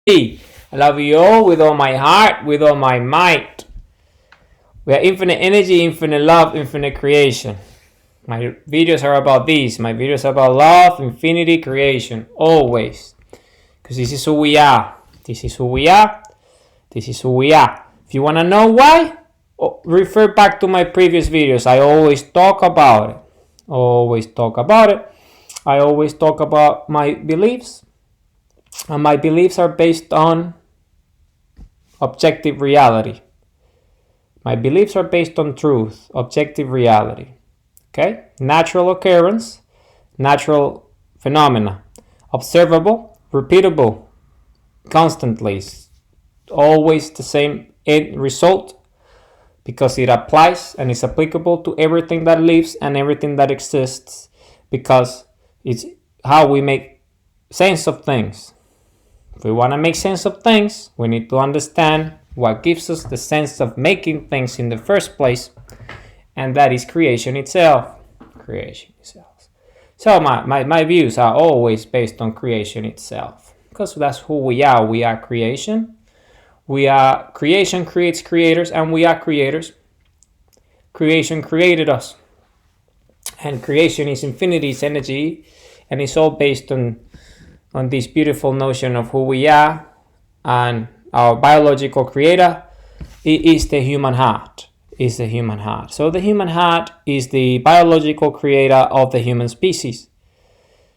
I love you all with all my heart, with all my might. We are infinite energy, infinite love, infinite creation. My videos are about this. My videos are about love, infinity, creation, always. Because this is who we are. This is who we are. This is who we are. If you want to know why, refer back to my previous videos. I always talk about it. Always talk about it. I always talk about my beliefs. And my beliefs are based on objective reality. My beliefs are based on truth, objective reality. Okay? Natural occurrence, natural phenomena. Observable, repeatable, constantly. Always the same end result because it applies and is applicable to everything that lives and everything that exists because it's how we make sense of things. If we want to make sense of things, we need to understand what gives us the sense of making things in the first place, and that is creation itself. Creation itself. So my views are always based on creation itself, because that's who we are. We are creation. We are creation creates creators, and we are creators. Creation created us, and creation is infinity, it's energy, and it's all based on this beautiful notion of who we are, and our biological creator is the human heart. Is the human heart. So the human heart is the biological creator of the human species.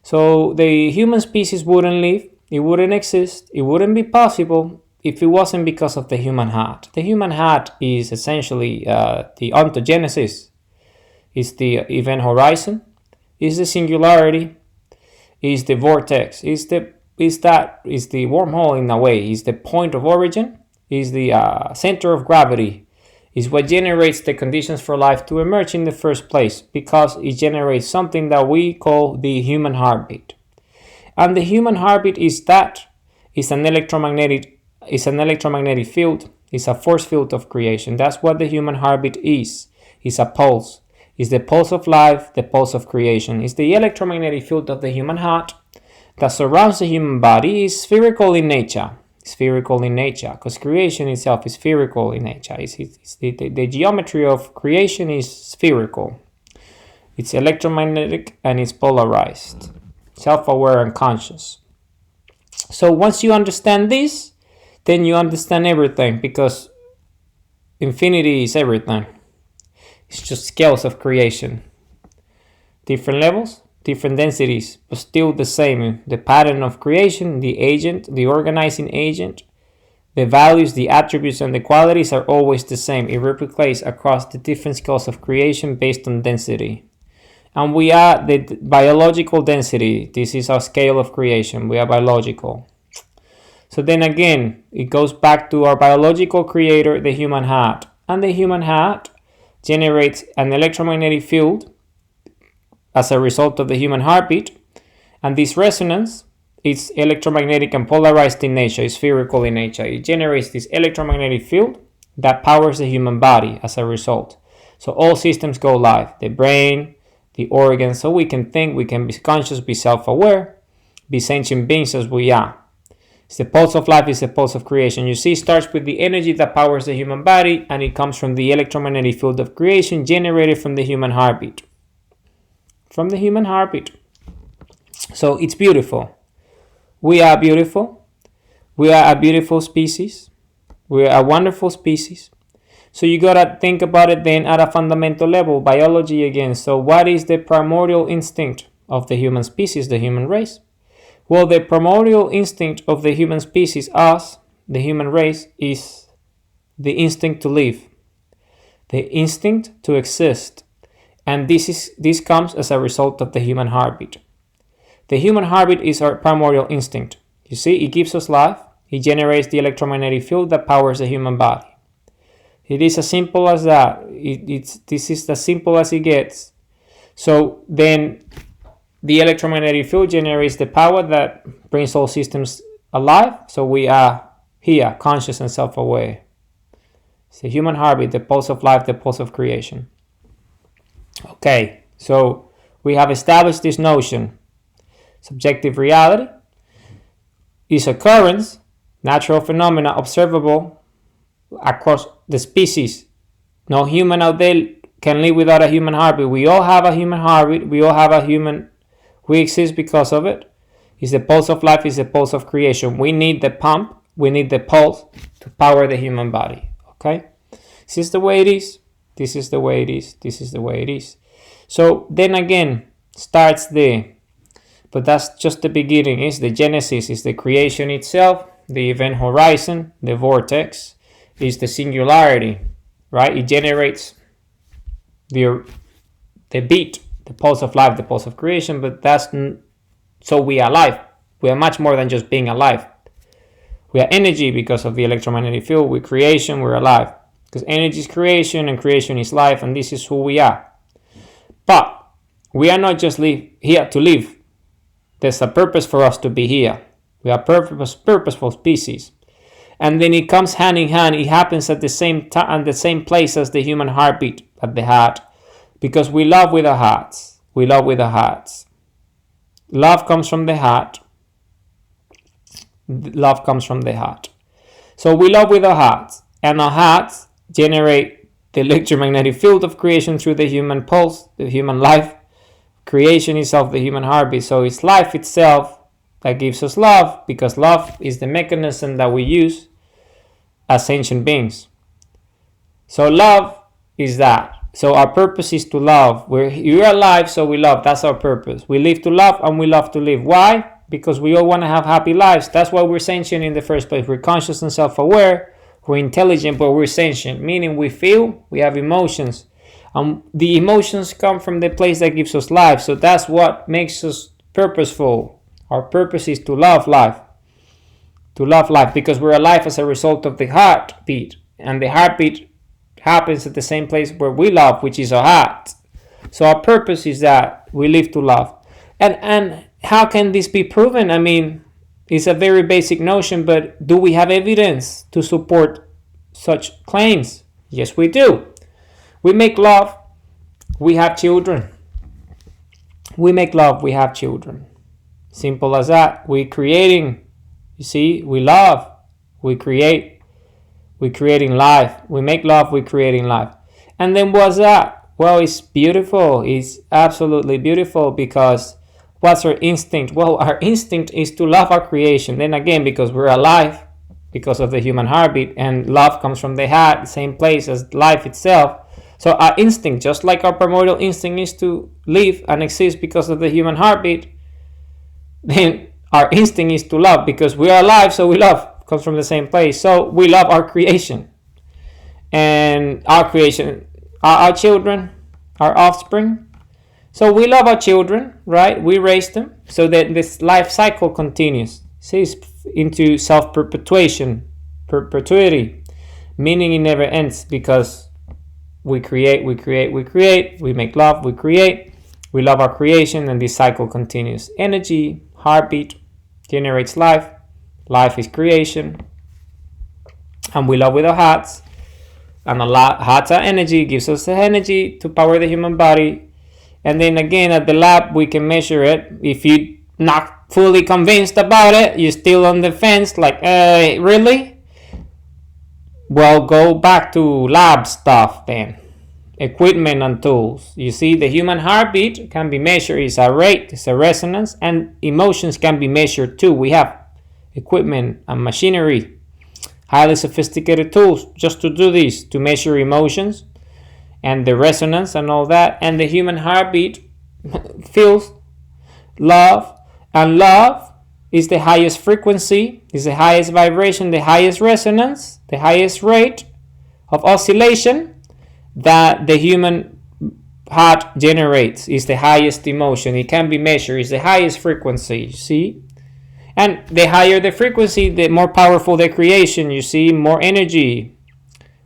So the human species wouldn't live, it wouldn't exist, it wouldn't be possible if it wasn't because of the human heart. The human heart is essentially the ontogenesis, is the event horizon, is the singularity, is the vortex, is the wormhole in a way, is the point of origin, is the center of gravity, is what generates the conditions for life to emerge in the first place, because it generates something that we call the human heartbeat. And the human heartbeat is an electromagnetic field, it's a force field of creation. That's what the human heartbeat is. It's a pulse. Is the pulse of life, the pulse of creation. Is the electromagnetic field of the human heart that surrounds the human body. Is spherical in nature. Spherical in nature, because creation itself is spherical in nature. The geometry of creation is spherical. It's electromagnetic and it's polarized, self-aware and conscious. So once you understand this, then you understand everything, because infinity is everything. It's just scales of creation. Different levels, different densities, but still the same. The pattern of creation, the agent, the organizing agent, the values, the attributes, and the qualities are always the same. It replicates across the different scales of creation based on density. And we are the biological density. This is our scale of creation. We are biological. So then again, it goes back to our biological creator, the human heart. And the human heart generates an electromagnetic field as a result of the human heartbeat, and this resonance is electromagnetic and polarized in nature, is spherical in nature. It generates this electromagnetic field that powers the human body as a result. So all systems go live, the brain, the organs, so we can think, we can be conscious, be self-aware, be sentient beings as we are. It's the pulse of life, is the pulse of creation. You see, it starts with the energy that powers the human body, and it comes from the electromagnetic field of creation generated from the human heartbeat. From the human heartbeat. So it's beautiful. We are beautiful. We are a beautiful species. We are a wonderful species. So you gotta think about it then at a fundamental level, biology again. So what is the primordial instinct of the human species, the human race? Well, the primordial instinct of the human species, us, the human race, is the instinct to live, the instinct to exist. And this comes as a result of the human heartbeat. The human heartbeat is our primordial instinct. You see, it gives us life. It generates the electromagnetic field that powers the human body. It is as simple as that. This is as simple as it gets. So then the electromagnetic field generates the power that brings all systems alive. So we are here, conscious and self-aware. It's the human heartbeat, the pulse of life, the pulse of creation. Okay, so we have established this notion. Subjective reality is occurrence natural phenomena observable across the species. No human out there can live without a human heartbeat. We all have a human heartbeat. We exist because of it. It's the pulse of life, it's the pulse of creation. We need the pump, we need the pulse to power the human body. Okay? This is the way it is. This is the way it is. This is the way it is. So then again, starts there. But that's just the beginning. It's the genesis, it's the creation itself, the event horizon, the vortex, is the singularity, right? It generates the beat, the pulse of life, the pulse of creation, but so we are alive. We are much more than just being alive. We are energy because of the electromagnetic field. We're creation, we're alive. Because energy is creation and creation is life, and this is who we are. But we are not just here to live. There's a purpose for us to be here. We are purposeful species. And then it comes hand in hand. It happens at the same time, the same place as the human heartbeat, at the heart. Because we love with our hearts. We love with our hearts. Love comes from the heart. Love comes from the heart. So we love with our hearts. And our hearts generate the electromagnetic field of creation through the human pulse, the human life. Creation itself, the human heartbeat. So it's life itself that gives us love, because love is the mechanism that we use as sentient beings. So love is that. So our purpose is to love. You're alive, so we love. That's our purpose. We live to love and we love to live. Why? Because we all want to have happy lives. That's why we're sentient in the first place. We're conscious and self-aware. We're intelligent, but we're sentient, meaning we feel, we have emotions. The emotions come from the place that gives us life. So that's what makes us purposeful. Our purpose is to love life. To love life, because we're alive as a result of the heartbeat. And the heartbeat happens at the same place where we love, which is our heart. So our purpose is that we live to love. And how can this be proven? I mean, it's a very basic notion, but do we have evidence to support such claims? Yes, we do. We make love, we have children. We make love, we have children. Simple as that. We're creating, you see, we love, we create. We're creating life. We make love, we're creating life. And then what's that? Well, it's beautiful. It's absolutely beautiful, because what's our instinct? Well, our instinct is to love our creation. Then again, because we're alive, because of the human heartbeat, and love comes from the heart, the same place as life itself. So our instinct, just like our primordial instinct is to live and exist because of the human heartbeat, then our instinct is to love, because we are alive, so we love. Comes from the same place. So we love our creation. And our creation, our children, our offspring. So we love our children, right? We raise them so that this life cycle continues. See, it's into self-perpetuation, perpetuity, meaning it never ends, because we create, we make love, we create, we love our creation, and this cycle continues. Energy, heartbeat, generates life. Life is creation, and we love with our hearts, and our hearts are energy, gives us the energy to power the human body. And then again, at the lab, we can measure it. If you're not fully convinced about it, you're still on the fence, like, really? Well, go back to lab stuff then. Equipment and tools. You see, the human heartbeat can be measured. It's a rate, it's a resonance, and emotions can be measured too. We have equipment and machinery, highly sophisticated tools just to do this, to measure emotions and the resonance and all that. And the human heartbeat feels love, and love is the highest frequency, is the highest vibration, the highest resonance, the highest rate of oscillation that the human heart generates. Is the highest emotion. It can be measured. It's the highest frequency, you see. And the higher the frequency, the more powerful the creation. You see, more energy,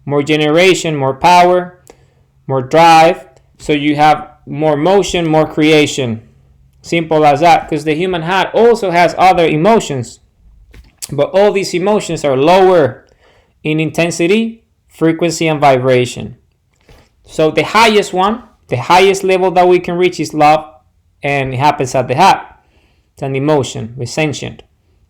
more generation, more power, more drive. So you have more motion, more creation. Simple as that, because the human heart also has other emotions. But all these emotions are lower in intensity, frequency, and vibration. So the highest one, the highest level that we can reach is love, and it happens at the heart. It's an emotion, we're sentient.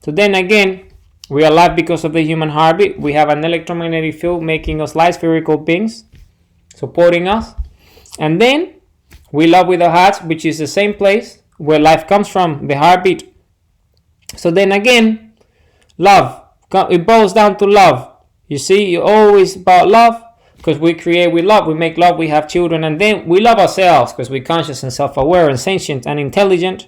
So then again, We are alive because of the human heartbeat. We have an electromagnetic field making us light spherical beings, supporting us. And then we love with our hearts, which is the same place where life comes from, the heartbeat. So then again, love. It boils down to love. You see, you're always about love because we create with love. We make love, we have children, and then we love ourselves because we're conscious and self-aware and sentient and intelligent.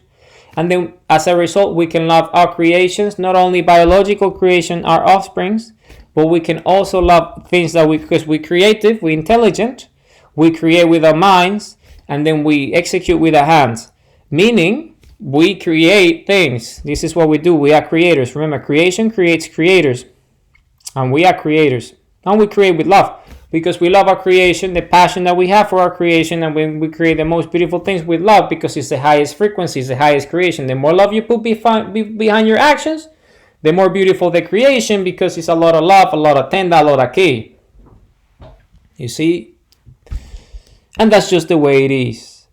And then as a result, we can love our creations, not only biological creation, our offsprings, but we can also love things that because we're creative, we're intelligent, we create with our minds, and then we execute with our hands. Meaning, we create things. This is what we do. We are creators. Remember, creation creates creators. And we are creators. And we create with love. Because we love our creation, the passion that we have for our creation, and when we create the most beautiful things with love, because it's the highest frequency, it's the highest creation. The more love you put behind your actions, the more beautiful the creation, because it's a lot of love, a lot of tenda, a lot of key. You see? And that's just the way it is.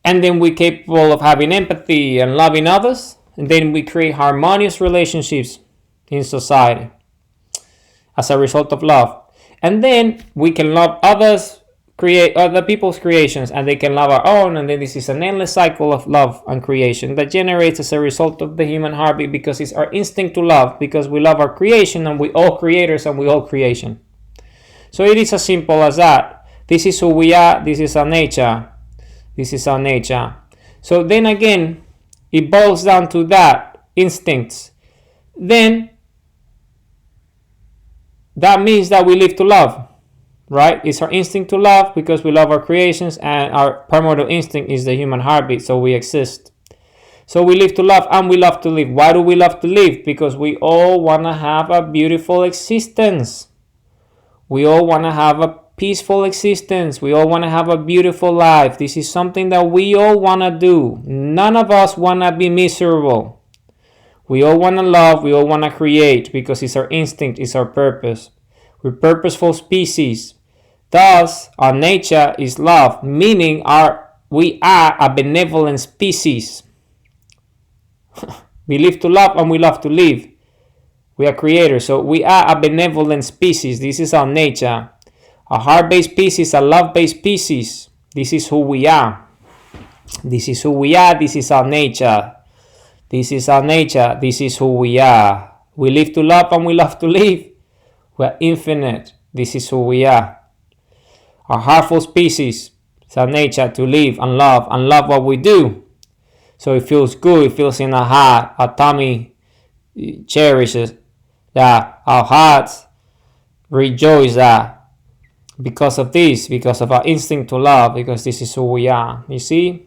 And then we're capable of having empathy and loving others, and then we create harmonious relationships in society as a result of love. And then we can love others, create other people's creations, and they can love our own. And then this is an endless cycle of love and creation that generates as a result of the human heartbeat, because it's our instinct to love, because we love our creation, and we all creators and we all creation. So it is as simple as that. This is who we are. This is our nature. This is our nature. So then again, it boils down to that, instincts. Then that means that we live to love, right? It's our instinct to love because we love our creations, and our primordial instinct is the human heartbeat, so we exist. So we live to love and we love to live. Why do we love to live? Because we all want to have a beautiful existence. We all want to have a peaceful existence. We all want to have a beautiful life. This is something that we all want to do. None of us want to be miserable. We all want to love, we all want to create, because it's our instinct, it's our purpose. We're purposeful species. Thus, our nature is love, meaning we are a benevolent species. We live to love and we love to live. We are creators, so we are a benevolent species. This is our nature. A heart-based species, a love-based species. This is who we are. This is who we are, this is our nature. This is our nature. This is who we are. We live to love and we love to live. We are infinite. This is who we are. Our heartful species. It's our nature to live and love what we do. So it feels good. It feels in our heart. Our tummy cherishes that. Our hearts rejoice that. Because of this, because of our instinct to love, because this is who we are. You see?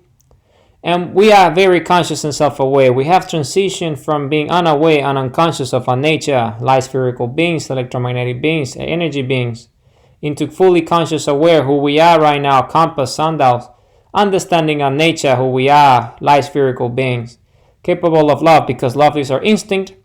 And we are very conscious and self-aware. We have transitioned from being unaware and unconscious of our nature, light spherical beings, electromagnetic beings, energy beings, into fully conscious aware who we are right now, compass, sundials, understanding our nature, who we are, light spherical beings, capable of love, because love is our instinct.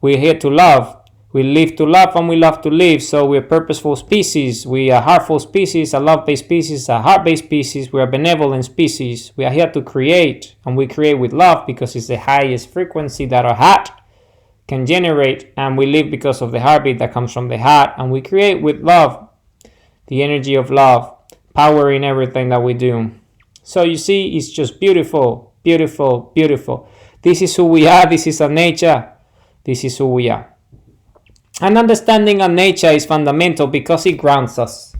We're here to love. We live to love and we love to live. So we're purposeful species. We are heartful species, a love-based species, a heart-based species. We are benevolent species. We are here to create, and we create with love because it's the highest frequency that our heart can generate, and we live because of the heartbeat that comes from the heart, and we create with love, the energy of love, powering everything that we do. So you see, it's just beautiful, beautiful, beautiful. This is who we are. This is our nature. This is who we are. And understanding our nature is fundamental because it grounds us.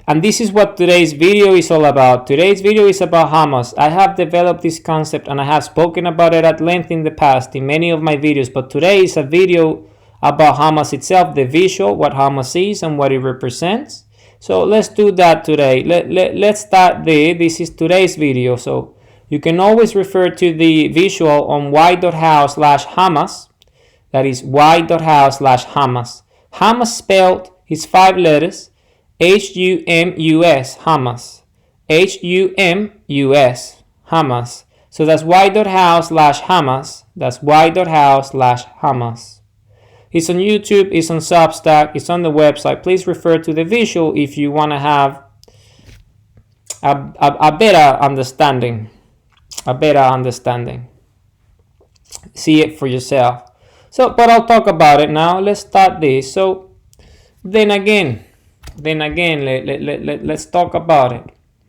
And this is what today's video is all about. Today's video is about Humus. I have developed this concept and I have spoken about it at length in the past in many of my videos. But today is a video about Humus itself, the visual, what Humus is and what it represents. So let's do that today. Let's start there. This is today's video. So you can always refer to the visual on y.how/Humus. That is y.how/Humus. Humus spelled is 5 letters. Humus. Humus. Humus. Humus. So that's y.how/Humus. That's y.how/Humus. It's on YouTube, it's on Substack, it's on the website. Please refer to the visual if you want to have a better understanding. A better understanding. See it for yourself. So, but I'll talk about it now. Let's start this. So, then again, let's talk about it.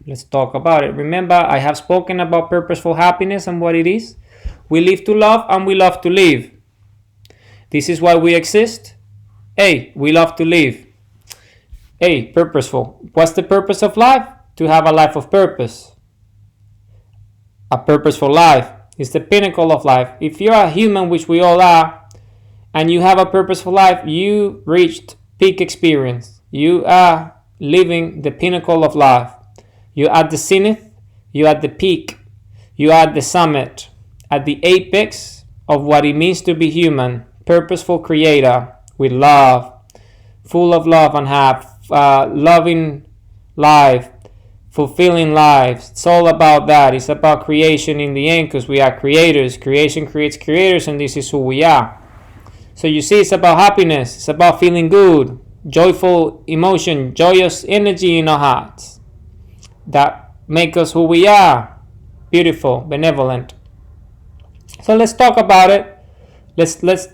Let's talk about it. Remember, I have spoken about purposeful happiness and what it is. We live to love and we love to live. This is why we exist. Hey, we love to live. Hey, purposeful. What's the purpose of life? To have a life of purpose. A purposeful life is the pinnacle of life. If you're a human, which we all are, and you have a purposeful life, you reached peak experience. You are living the pinnacle of life. You're at the zenith, you're at the peak, you're at the summit, at the apex of what it means to be human, purposeful creator with love, full of love and have loving life, fulfilling lives. It's all about that. It's about creation in the end, because we are creators. Creation creates creators, and this is who we are. So you see, it's about happiness. It's about feeling good, joyful emotion, joyous energy in our hearts that make us who we are, beautiful, benevolent. So let's talk about it. Let's